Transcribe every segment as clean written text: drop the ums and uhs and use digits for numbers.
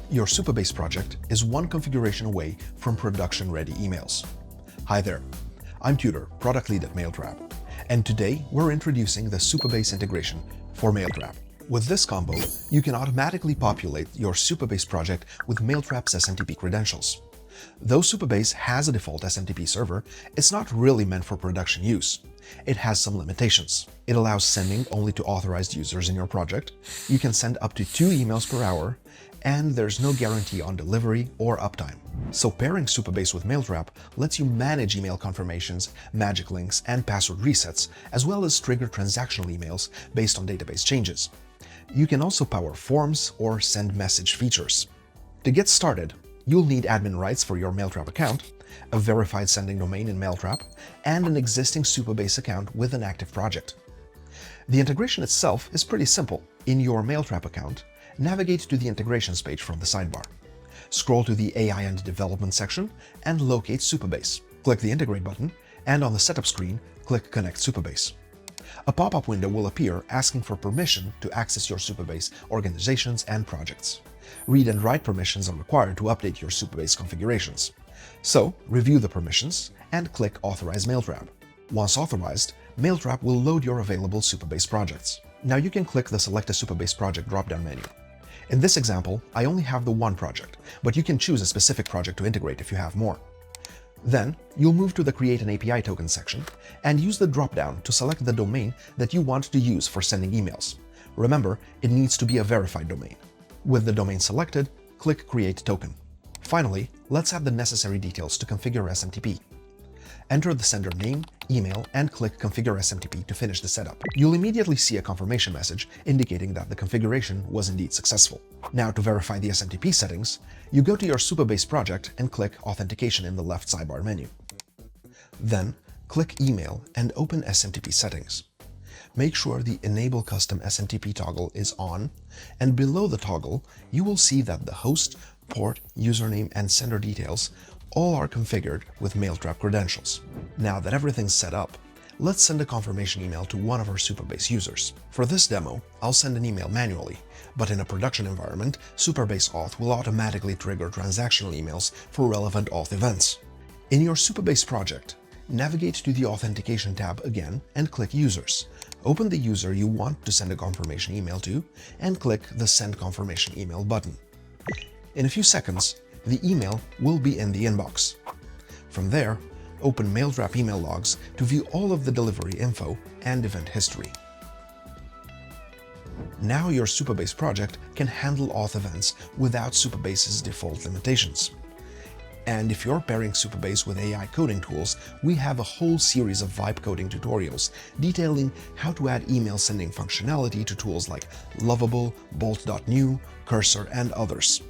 Your Supabase project is one configuration away from production-ready emails. Hi there, I'm Tudor, product lead at Mailtrap, and today we're introducing the Supabase integration for Mailtrap. With this combo, you can automatically populate your Supabase project with Mailtrap's SMTP credentials. Though Supabase has a default SMTP server, it's not really meant for production use. It has some limitations. It allows sending only to authorized users in your project, you can send up to 2 emails per hour, and there's no guarantee on delivery or uptime. So pairing Supabase with Mailtrap lets you manage email confirmations, magic links, and password resets, as well as trigger transactional emails based on database changes. You can also power forms or send message features. To get started, you'll need admin rights for your Mailtrap account, a verified sending domain in Mailtrap, and an existing Supabase account with an active project. The integration itself is pretty simple. In your Mailtrap account, navigate to the integrations page from the sidebar. Scroll to the AI and Development section and locate Supabase. Click the Integrate button, and on the setup screen, click Connect Supabase. A pop-up window will appear asking for permission to access your Supabase organizations and projects. Read and write permissions are required to update your Supabase configurations. So, review the permissions and click Authorize Mailtrap. Once authorized, Mailtrap will load your available Supabase projects. Now you can click the Select a Supabase Project drop-down menu. In this example, I only have the one project, but you can choose a specific project to integrate if you have more. Then, you'll move to the Create an API Token section and use the drop-down to select the domain that you want to use for sending emails. Remember, it needs to be a verified domain. With the domain selected, click Create Token. Finally, let's add the necessary details to configure SMTP. Enter the sender name, email, and click Configure SMTP to finish the setup. You'll immediately see a confirmation message indicating that the configuration was indeed successful. Now, to verify the SMTP settings, you go to your Supabase project and click Authentication in the left sidebar menu. Then, click Email and open SMTP settings. Make sure the Enable Custom SMTP toggle is on, and below the toggle, you will see that the host, port, username, and sender details all are configured with Mailtrap credentials. Now that everything's set up, let's send a confirmation email to one of our Supabase users. For this demo, I'll send an email manually, but in a production environment, Supabase Auth will automatically trigger transactional emails for relevant auth events. In your Supabase project, navigate to the Authentication tab again and click Users. Open the user you want to send a confirmation email to and click the Send Confirmation Email button. In a few seconds, the email will be in the inbox. From there, open Mailtrap email logs to view all of the delivery info and event history. Now your Supabase project can handle auth events without Supabase's default limitations. And if you're pairing Supabase with AI coding tools, we have a whole series of vibe coding tutorials detailing how to add email sending functionality to tools like Lovable, Bolt.new, Cursor, and others.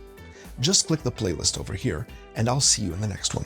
Just click the playlist over here, and I'll see you in the next one.